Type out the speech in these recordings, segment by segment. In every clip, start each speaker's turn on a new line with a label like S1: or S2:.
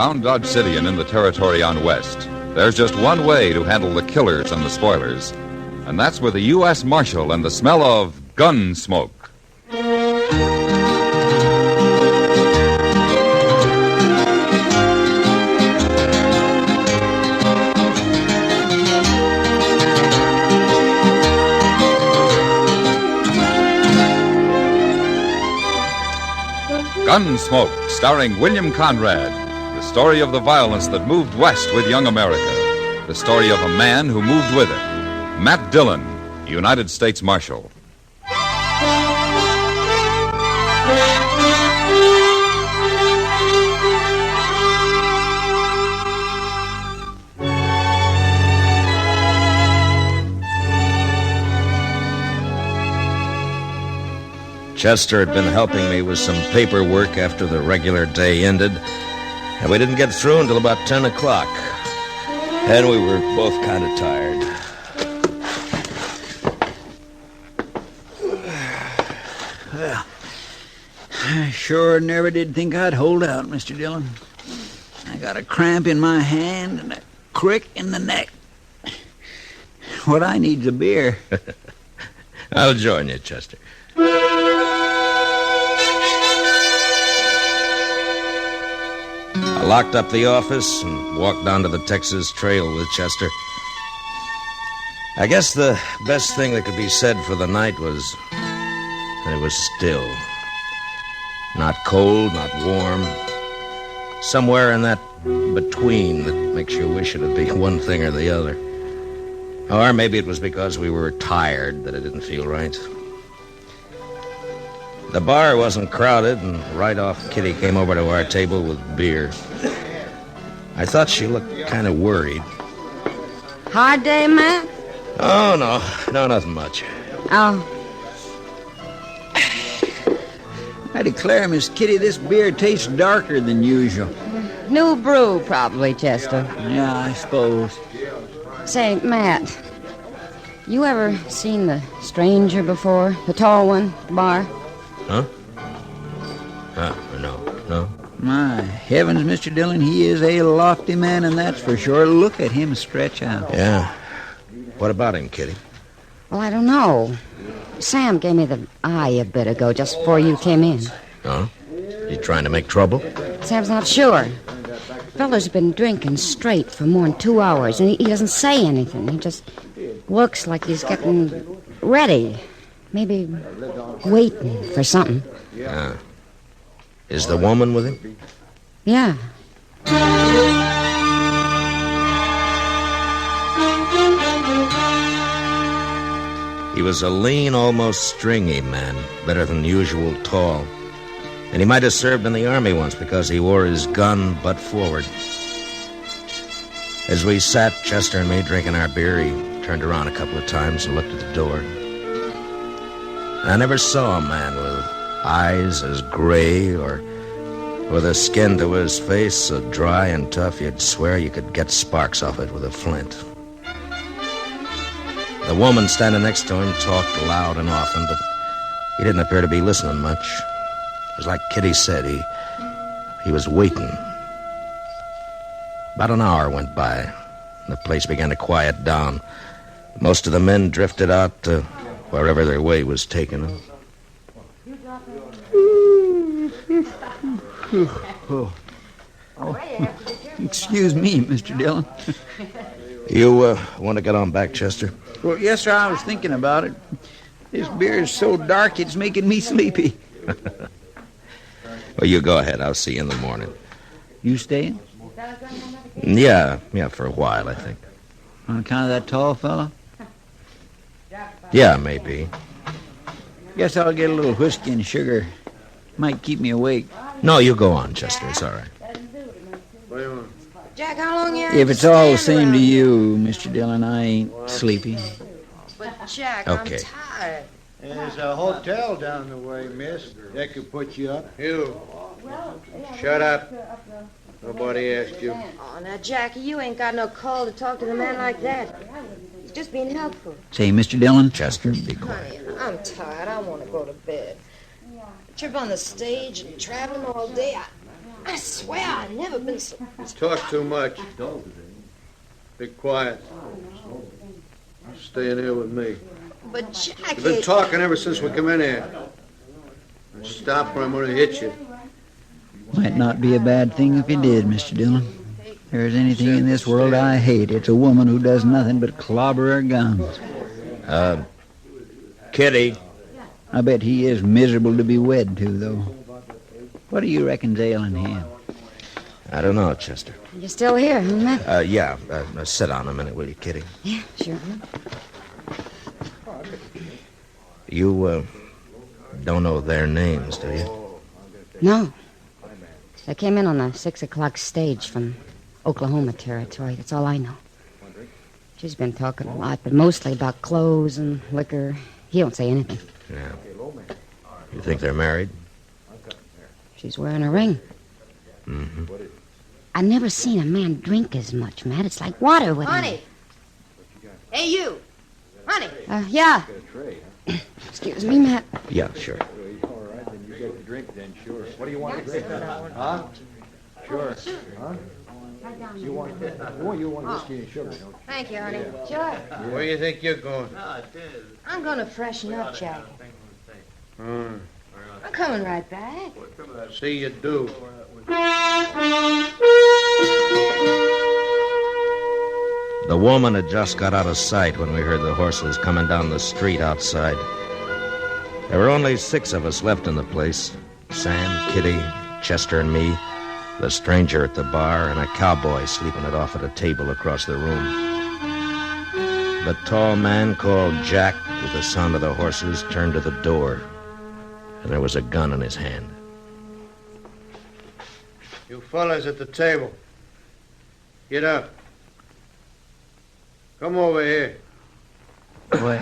S1: Around Dodge City and in the territory on West, there's just one way to handle the killers and the spoilers, and that's with a U.S. Marshal and the smell of Gunsmoke. Gunsmoke, starring William Conrad. The story of the violence that moved west with young America. The story of a man who moved with it. Matt Dillon, United States Marshal.
S2: Chester had been helping me with some paperwork after the regular day ended, and we didn't get through until about 10 o'clock. And we were both kind of tired.
S3: Well, I sure never did think I'd hold out, Mr. Dillon. I got a cramp in my hand and a crick in the neck. What I need's a beer.
S2: I'll join you, Chester. I locked up the office and walked down to the Texas Trail with Chester. I guess the best thing that could be said for the night was that it was still. Not cold, not warm. Somewhere in that between that makes you wish it'd be one thing or the other. Or maybe it was because we were tired that it didn't feel right. The bar wasn't crowded, and right off, Kitty came over to our table with beer. I thought she looked kind of worried.
S4: Hard day, Matt?
S2: Oh, no, nothing much.
S4: Oh.
S3: I declare, Miss Kitty, this beer tastes darker than usual.
S4: New brew, probably, Chester.
S3: Yeah, I suppose.
S4: Say, Matt, you ever seen the stranger before? The tall one, the bar?
S2: Huh? No.
S3: My heavens, Mr. Dillon, he is a lofty man, and that's for sure. Look at him stretch out.
S2: Yeah. What about him, Kitty?
S4: Well, I don't know. Sam gave me the eye a bit ago, just before you came in.
S2: Oh? You trying to make trouble?
S4: Sam's not sure. Feller's been drinking straight for more than 2 hours, and he doesn't say anything. He just looks like he's getting ready. Maybe waiting for something.
S2: Yeah. Is the woman with him?
S4: Yeah.
S2: He was a lean, almost stringy man, better than usual tall. And he might have served in the army once because he wore his gun butt forward. As we sat, Chester and me, drinking our beer, he turned around a couple of times and looked at the door. I never saw a man with eyes as gray or with a skin to his face so dry and tough you'd swear you could get sparks off it with a flint. The woman standing next to him talked loud and often, but he didn't appear to be listening much. It was like Kitty said, he was waiting. About an hour went by, and the place began to quiet down. Most of the men drifted out to wherever their way was taking them.
S3: Excuse me, Mr. Dillon.
S2: You want to get on back, Chester?
S3: Well, yes, sir, I was thinking about it. This beer is so dark, it's making me sleepy.
S2: Well, you go ahead. I'll see you in the morning.
S3: You staying?
S2: Yeah, for a while, I think.
S3: On account of that tall fella?
S2: Yeah, maybe.
S3: Guess I'll get a little whiskey and sugar. Might keep me awake.
S2: No, you go on, Chester. It's all right.
S4: Jack, how long you
S3: If it's all the same to you, Mr. Dillon, I ain't sleepy.
S4: But, Jack,
S2: Okay.
S4: I'm tired.
S5: There's a hotel down the way, miss. That could put you up. You. Shut up. Nobody asked you.
S4: Oh, now, Jackie, you ain't got no call to talk to the man like that. He's just being helpful.
S3: Say, Mr. Dillon.
S2: Chester, be quiet.
S4: Honey, I'm tired. I want to go to bed. Trip on the stage and traveling all day.
S6: I swear I've never been so...
S5: You talk too much. Be quiet. Stay in here with me.
S6: But Jack...
S5: You've been talking ever since we come in here. Now stop or I'm going to hit you.
S3: Might not be a bad thing if you did, Mr. Dillon. If there's anything in this world I hate, it's a woman who does nothing but clobber her guns.
S2: Kitty.
S3: I bet he is miserable to be wed to, though. What do you reckon's ailing him?
S2: I don't know, Chester.
S4: You're still here, huh, Matt?
S2: Yeah. Sit down a minute, will you, Kitty?
S4: Yeah, sure.
S2: You, don't know their names, do you?
S4: No. They came in on the 6 o'clock stage from Oklahoma Territory. That's all I know. She's been talking a lot, but mostly about clothes and liquor. He don't say anything.
S2: Yeah. You think they're married?
S4: She's wearing a ring.
S2: Mm-hmm.
S4: I've never seen a man drink as much, Matt. It's like water with him.
S6: Honey. Hey, you. Honey.
S4: Yeah. Excuse me, Matt.
S2: Yeah, sure.
S5: All right, then you get the drink then, sure. What do you want to drink? Huh? Sure. Huh? You want whiskey and sugar, don't you?
S6: Thank you, honey.
S4: Sure.
S5: Where do you think you're going?
S6: I'm going to freshen up, Jack.
S5: Hmm.
S6: I'm coming right back.
S5: See you do.
S2: The woman had just got out of sight when we heard the horses coming down the street outside. There were only 6 of us left in the place. Sam, Kitty, Chester, and me, the stranger at the bar, and a cowboy sleeping it off at a table across the room. The tall man called Jack, with the sound of the horses, turned to the door, and there was a gun in his hand.
S5: You fellas at the table. Get up. Come over here.
S3: Well,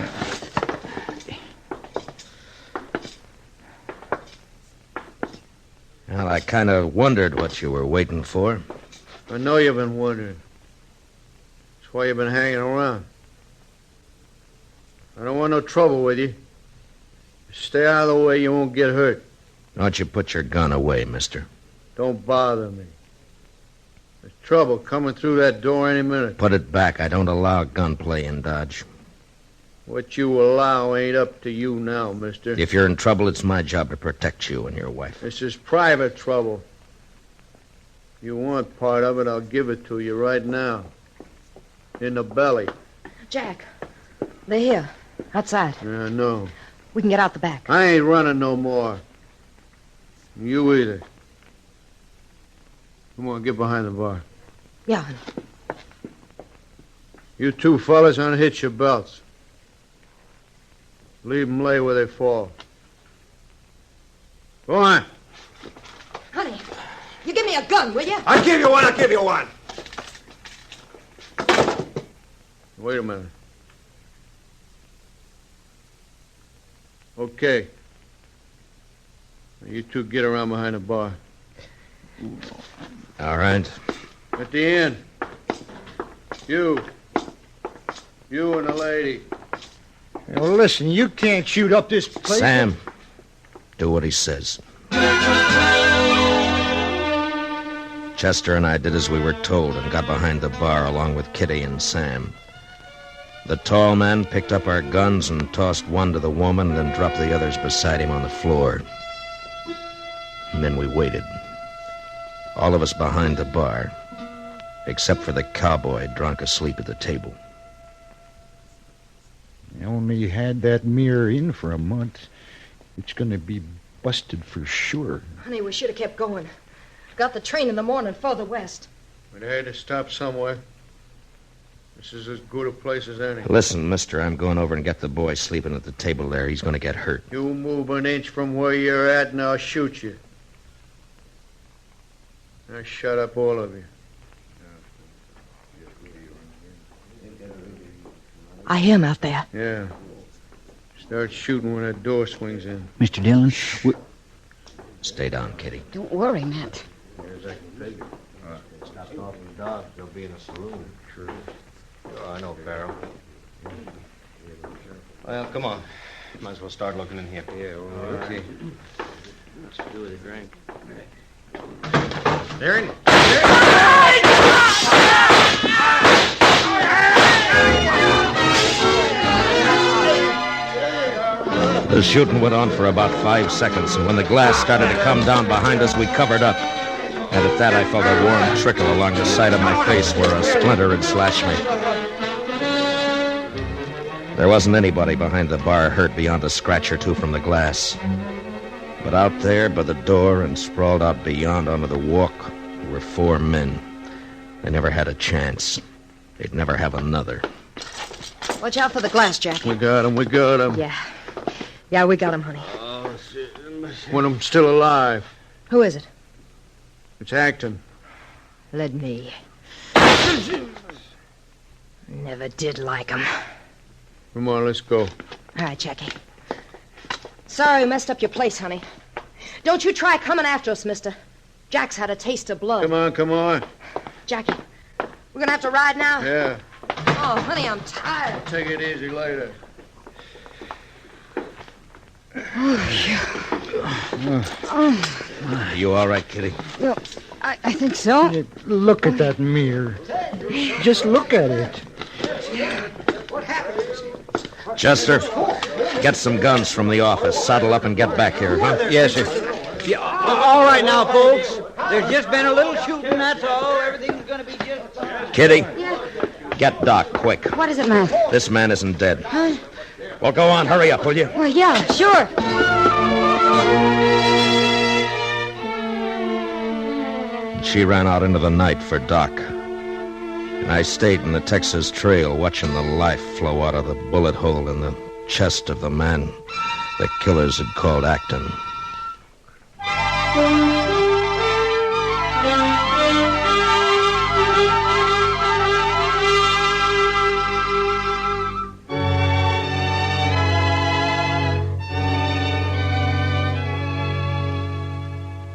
S2: Well, I kind of wondered what you were waiting for.
S5: I know you've been wondering. That's why you've been hanging around. I don't want no trouble with you. Stay out of the way, you won't get hurt.
S2: Why don't you put your gun away, mister?
S5: Don't bother me. There's trouble coming through that door any minute.
S2: Put it back. I don't allow gunplay in Dodge.
S5: What you allow ain't up to you now, mister.
S2: If you're in trouble, it's my job to protect you and your wife.
S5: This is private trouble. You want part of it, I'll give it to you right now. In the belly.
S6: Jack, they're here, outside.
S5: Yeah, I know.
S6: We can get out the back.
S5: I ain't running no more. You either. Come on, get behind the bar.
S6: Yeah, honey.
S5: You 2 fellas unhitch your belts. Leave them lay where they fall. Go on.
S6: Honey, you give me a gun, will you?
S2: I'll give you one.
S5: Wait a minute. Okay. Now you 2 get around behind the bar.
S2: All right.
S5: At the end. You and the lady.
S7: Well, listen, you can't shoot up this place.
S2: Sam, do what he says. Chester and I did as we were told and got behind the bar along with Kitty and Sam. The tall man picked up our guns and tossed one to the woman, then dropped the others beside him on the floor. And then we waited. All of us behind the bar, except for the cowboy drunk asleep at the table.
S7: You only had that mirror in for a month. It's going to be busted for sure.
S6: Honey, we should have kept going. Got the train in the morning further west.
S5: We'd had to stop somewhere. This is as good a place as any.
S2: Listen, mister, I'm going over and get the boy sleeping at the table there. He's going to get hurt.
S5: You move an inch from where you're at and I'll shoot you. Now shut up, all of you.
S6: I hear him out there.
S5: Yeah. Start shooting when that door swings in.
S3: Mr. Dillon,
S2: Stay down, Kitty.
S4: Don't worry, Matt.
S8: Stopped off in Dodge. They'll be in a saloon. Sure. Oh, I know, Farrell. Well, come on. Might as well start looking in here.
S5: Yeah, well, okay.
S8: Let's do it a drink. There he...
S2: The shooting went on for about 5 seconds, and when the glass started to come down behind us, we covered up. And at that, I felt a warm trickle along the side of my face where a splinter had slashed me. There wasn't anybody behind the bar hurt beyond a scratch or two from the glass. But out there by the door and sprawled out beyond onto the walk were 4 men. They never had a chance. They'd never have another.
S6: Watch out for the glass, Jackie.
S8: We got him.
S6: Yeah, we got him, honey.
S8: Oh, shit. One of them still alive.
S6: Who is it?
S8: It's Acton.
S6: Let me. Never did like him.
S8: Come on, let's go.
S6: All right, Jackie. Sorry we messed up your place, honey. Don't you try coming after us, mister. Jack's had a taste of blood.
S8: Come on.
S6: Jackie, we're gonna have to ride now?
S8: Yeah,
S6: Oh, honey, I'm tired.
S8: take it easy later.
S2: Are you all right, Kitty?
S4: Well, I think so.
S7: Look at that mirror. Just look at it.
S2: Chester, get some guns from the office. Saddle up and get back here, huh?
S3: Yes, sir. Yeah, all right now, folks. There's just been a little shooting, that's all. Everything's gonna be just...
S2: Kitty, get Doc, quick.
S4: What is it, Matt?
S2: This man isn't dead.
S4: Huh?
S2: Well, go on. Hurry up, will you?
S4: Well, yeah, sure.
S2: She ran out into the night for Doc. And I stayed in the Texas Trail watching the life flow out of the bullet hole in the chest of the man the killers had called Acton.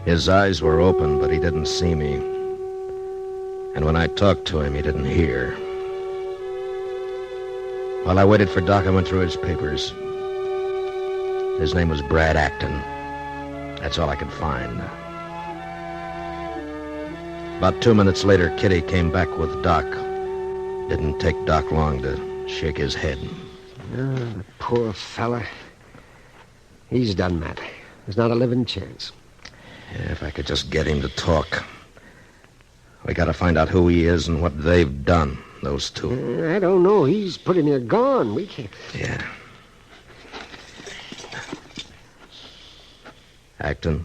S2: His eyes were open, but he didn't see me. And when I talked to him, he didn't hear. While I waited for Doc, I went through his papers. His name was Brad Acton. That's all I could find. About 2 minutes later, Kitty came back with Doc. Didn't take Doc long to shake his head.
S9: The poor fella. He's done, Matt. There's not a living chance.
S2: Yeah, if I could just get him to talk. We gotta find out who he is and what they've done, those two.
S9: I don't know. He's pretty near gone. We can't...
S2: Yeah. Acton?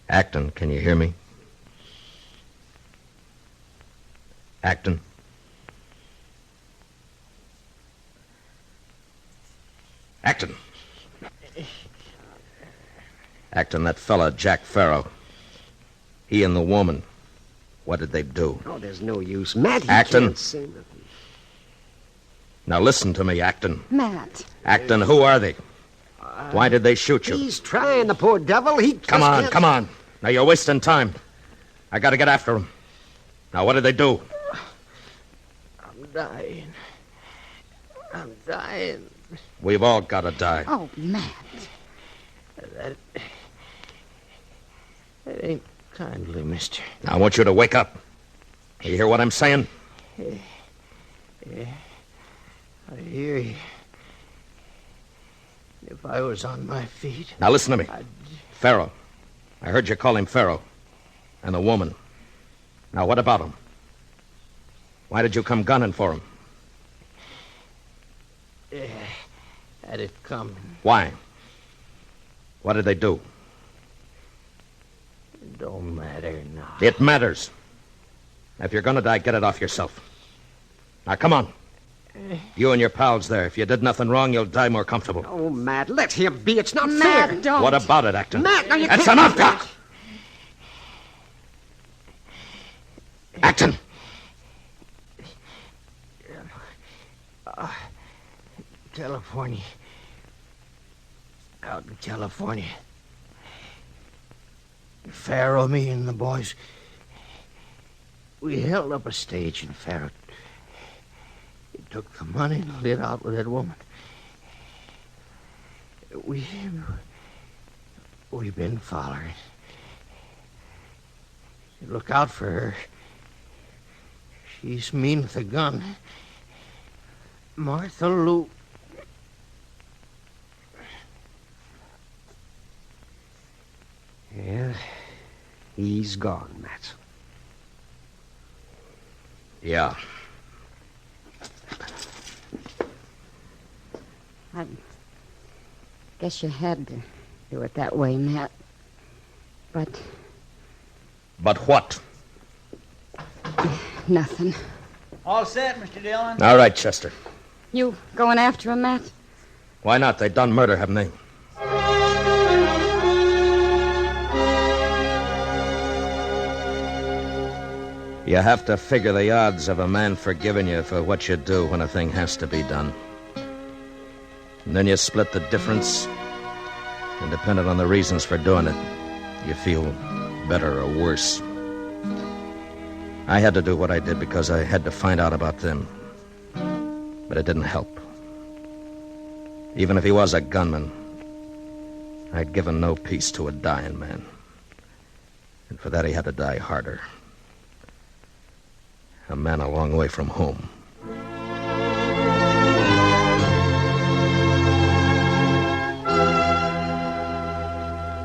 S2: Acton, can you hear me? Acton? Acton! Acton, that fella, Jack Farrow. He and the woman. What did they do?
S9: Oh, there's no use. Matt, he
S2: Acton.
S9: can't say nothing.
S2: Now listen to me, Acton.
S4: Matt.
S2: Acton, who are they? Why did they shoot you?
S9: He's trying, the poor devil. He just
S2: Come on,
S9: can't...
S2: come on. Now you're wasting time. I gotta get after him. Now what did they do?
S9: I'm dying. I'm dying.
S2: We've all gotta die.
S4: Oh, Matt.
S9: That ain't kindly, mister.
S2: Now I want you to wake up. You hear what I'm saying?
S9: Yeah. I hear you. If I was on my feet...
S2: Now listen to me. Farrow. I heard you call him Farrow. And the woman. Now what about him? Why did you come gunning for him?
S9: Had it come.
S2: Why? What did they do?
S9: It don't matter now.
S2: It matters. If you're gonna die, get it off yourself. Now come on. You and your pals there. If you did nothing wrong, you'll die more comfortable.
S9: Oh, Matt, let him be. It's not
S4: Matt,
S9: fair.
S4: don't.
S2: What about it, Acton?
S9: Matt, now you
S2: That's
S9: can't...
S2: enough, Doc! Acton!
S9: California. Out in California. Farrow, me, and the boys. We held up a stage in Farrow. He took the money and lit out with that woman. We've been following. Look out for her. She's mean with a gun. Martha Lou. Yeah, he's gone, Matt.
S2: Yeah.
S4: I guess you had to do it that way, Matt. But
S2: But what?
S4: nothing.
S3: All set, Mr. Dillon?
S2: All right, Chester.
S4: You going after him, Matt?
S2: Why not? They done murder, haven't they? You have to figure the odds of a man forgiving you for what you do when a thing has to be done. And then you split the difference, and depending on the reasons for doing it, you feel better or worse. I had to do what I did because I had to find out about them. But it didn't help. Even if he was a gunman, I'd given no peace to a dying man. And for that he had to die harder. A man a long way from home.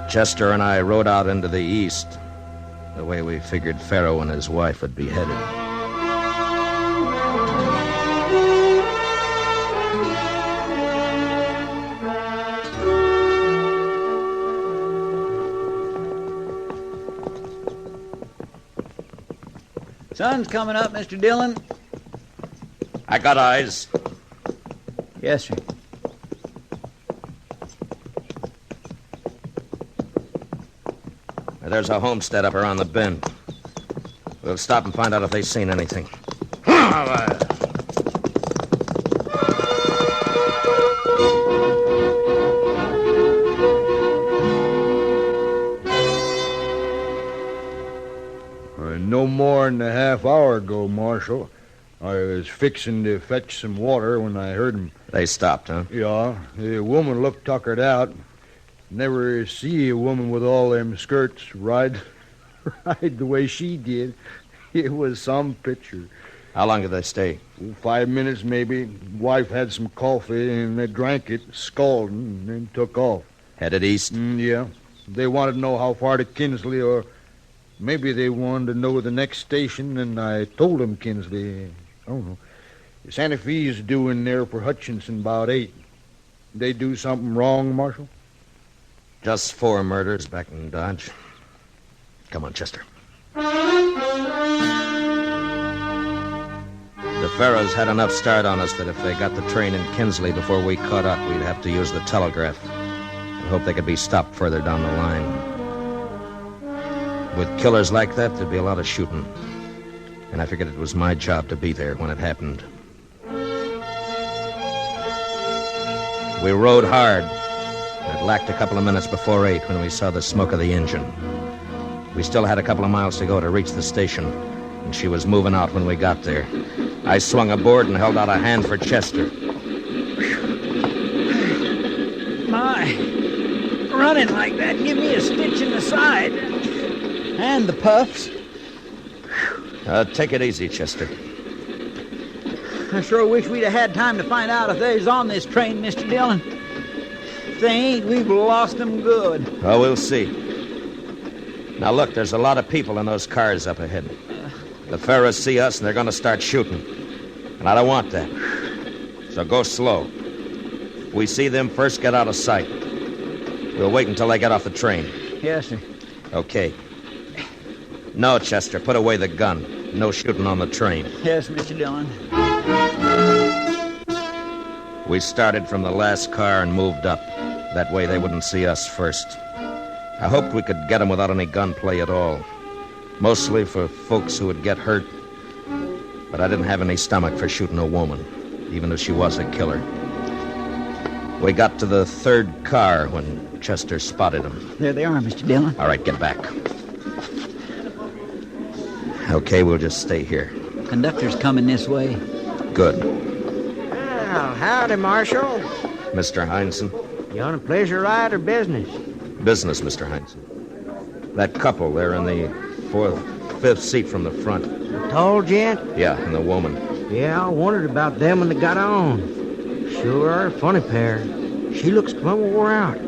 S2: Chester and I rode out into the east, the way we figured Pharaoh and his wife would be headed.
S3: Sun's coming up, Mr. Dillon.
S2: I got eyes.
S3: Yes, sir.
S2: There's a homestead up around the bend. We'll stop and find out if they've seen anything.
S7: No more than a half hour ago, Marshal. I was fixing to fetch some water when I heard 'em.
S2: They stopped, huh?
S7: Yeah, the woman looked tuckered out. Never see a woman with all them skirts ride the way she did. It was some picture.
S2: How long did they stay?
S7: 5 minutes, maybe. Wife had some coffee, and they drank it, scalding, and then took off.
S2: Headed east?
S7: Yeah. They wanted to know how far to Kinsley, or maybe they wanted to know the next station, and I told them Kinsley. I don't know. Santa Fe's due in there for Hutchinson about 8. They do something wrong, Marshal?
S2: Just 4 murders back in Dodge. Come on, Chester. The Pharaohs had enough start on us that if they got the train in Kinsley before we caught up, we'd have to use the telegraph. I hope they could be stopped further down the line. With killers like that, there'd be a lot of shooting. And I figured it was my job to be there when it happened. We rode hard. It lacked a couple of minutes before 8 when we saw the smoke of the engine. We still had a couple of miles to go to reach the station, and she was moving out when we got there. I swung aboard and held out a hand for Chester.
S3: My, running like that give me a stitch in the side. And the puffs.
S2: Take it easy, Chester.
S3: I sure wish we'd have had time to find out if they's on this train, Mr. Dillon. If they ain't, we've lost them good.
S2: Oh, we'll see. Now, look, there's a lot of people in those cars up ahead. The Pharaohs see us, and they're going to start shooting. And I don't want that. So go slow. If we see them first, get out of sight. We'll wait until they get off the train.
S3: Yes, sir.
S2: Okay. No, Chester, put away the gun. No shooting on the train.
S3: Yes, Mr. Dillon.
S2: We started from the last car and moved up. That way they wouldn't see us first. I hoped we could get them without any gunplay at all. Mostly for folks who would get hurt. But I didn't have any stomach for shooting a woman, even if she was a killer. We got to the 3rd car when Chester spotted them.
S3: There they are, Mr. Dillon.
S2: All right, get back. Okay, we'll just stay here.
S3: Conductor's coming this way.
S2: Good.
S9: Well, howdy, Marshal.
S2: Mr. Heinsohn?
S9: You on a pleasure ride or business?
S2: Business, Mr. Heinz. That couple, they're in the fifth seat from the front.
S9: The tall gent?
S2: Yeah, and the woman.
S9: Yeah, I wondered about them when they got on. Sure are a funny pair. She looks plumb wore out.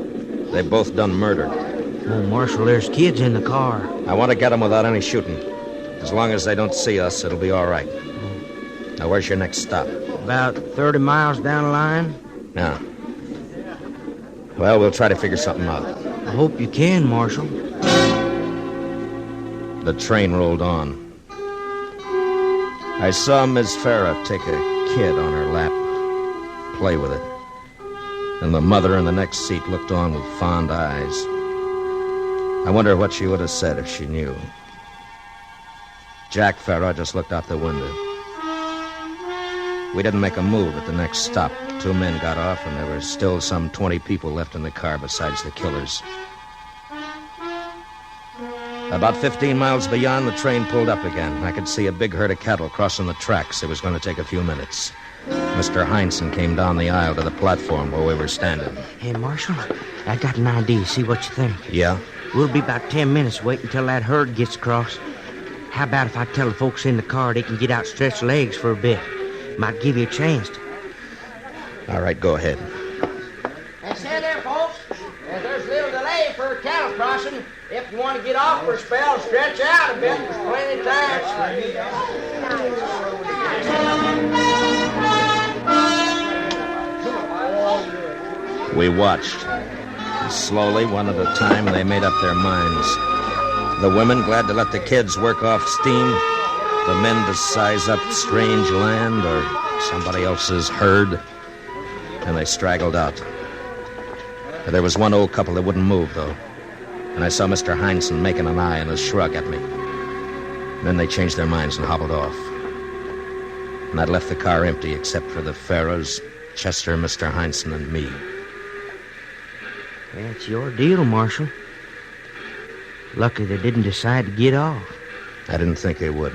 S2: They both done murder.
S9: Oh, Marshal, there's kids in the car.
S2: I want to get them without any shooting. As long as they don't see us, it'll be all right. Now, where's your next stop?
S9: About 30 miles down the line.
S2: Now. Well, we'll try to figure something out.
S9: I hope you can, Marshal.
S2: The train rolled on. I saw Miss Farah take a kid on her lap, play with it. And the mother in the next seat looked on with fond eyes. I wonder what she would have said if she knew. Jack Farah just looked out the window. We didn't make a move at the next stop. 2 men got off, and there were still some 20 people left in the car besides the killers. About 15 miles beyond, the train pulled up again. I could see a big herd of cattle crossing the tracks. It was going to take a few minutes. Mr. Heinsohn came down the aisle to the platform where we were standing.
S9: Hey, Marshal, I got an idea. See what you think.
S2: Yeah?
S9: We'll be about 10 minutes waiting until that herd gets across. How about if I tell the folks in the car they can get out stretched legs for a bit? Might give you a chance to.
S2: All right, go ahead.
S9: And stand there, folks. There's little delay for cattle crossing. If you want to get off for a spell, stretch out a bit. There's plenty of time.
S2: We watched. Slowly, one at a time, they made up their minds. The women glad to let the kids work off steam. The men to size up strange land or somebody else's herd. And they straggled out. There was one old couple that wouldn't move, though. And I saw Mr. Heinsohn making an eye and a shrug at me. Then they changed their minds and hobbled off. And that left the car empty except for the Farrows, Chester, Mr. Heinsohn, and me.
S9: That's your deal, Marshal. Lucky they didn't decide to get off.
S2: I didn't think they would.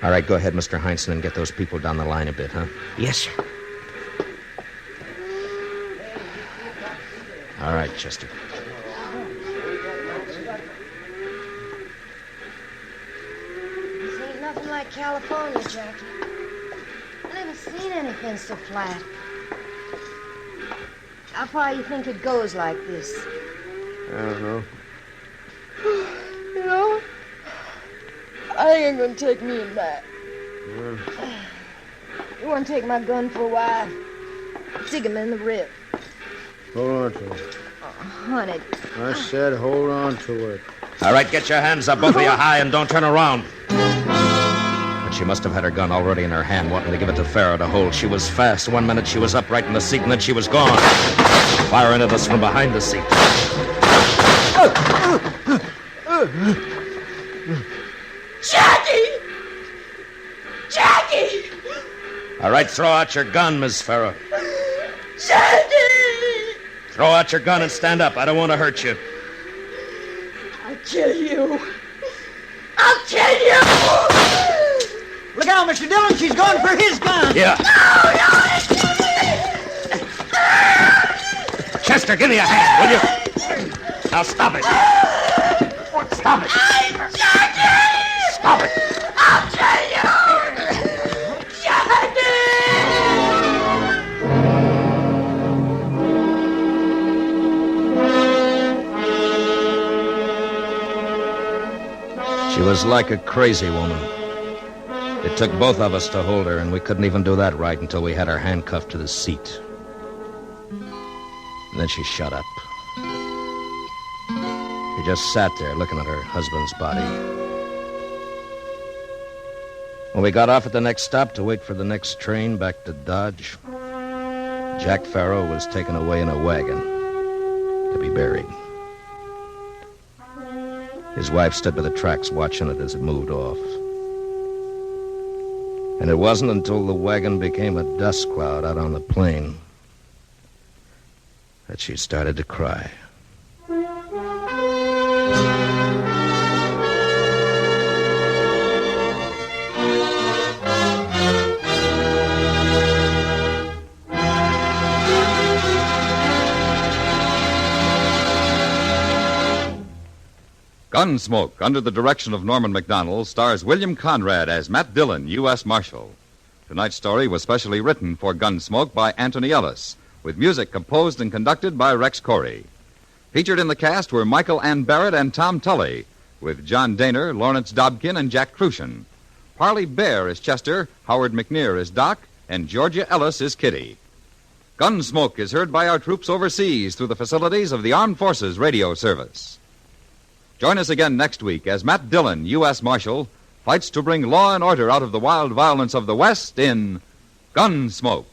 S2: All right, go ahead, Mr. Heinsohn, and get those people down the line a bit, huh?
S9: Yes, sir.
S2: All right, Chester.
S6: This ain't nothing like California, Jackie. I never seen anything so flat. How far you think it goes like this?
S7: I don't know.
S10: You know, I ain't gonna take me in back.
S6: You want to take my gun for a while? Stick him in the rib.
S7: Hold on to it.
S6: Oh, honey.
S7: I said hold on to it.
S2: All right, get your hands up, both of you high, and don't turn around. But she must have had her gun already in her hand, wanting to give it to Farah to hold. She was fast. 1 minute she was upright in the seat, and then she was gone. Firing at us from behind the seat.
S10: Jackie! Jackie!
S2: All right, throw out your gun, Miss Farah.
S10: Jackie!
S2: Throw out your gun and stand up. I don't want to hurt you.
S10: I'll kill you. I'll kill you!
S3: Look out, Mr. Dillon. She's going for his gun.
S2: Yeah.
S10: No!
S2: Chester, give me a hand, will you? Now stop it. Stop it.
S10: Jackie!
S2: Stop it.
S10: I'll kill you! Jackie!
S2: She was like a crazy woman. It took both of us to hold her, and we couldn't even do that right until we had her handcuffed to the seat. And then she shut up. She just sat there looking at her husband's body. When we got off at the next stop to wait for the next train back to Dodge, Jack Farrow was taken away in a wagon to be buried. His wife stood by the tracks watching it as it moved off. And it wasn't until the wagon became a dust cloud out on the plain that she started to cry.
S1: Gunsmoke, under the direction of Norman MacDonald, stars William Conrad as Matt Dillon, U.S. Marshal. Tonight's story was specially written for Gunsmoke by Anthony Ellis, with music composed and conducted by Rex Corey. Featured in the cast were Michael Ann Barrett and Tom Tully, with John Daner, Lawrence Dobkin, and Jack Crucian. Parley Bear is Chester, Howard McNear is Doc, and Georgia Ellis is Kitty. Gunsmoke is heard by our troops overseas through the facilities of the Armed Forces Radio Service. Join us again next week as Matt Dillon, U.S. Marshal, fights to bring law and order out of the wild violence of the West in Gunsmoke.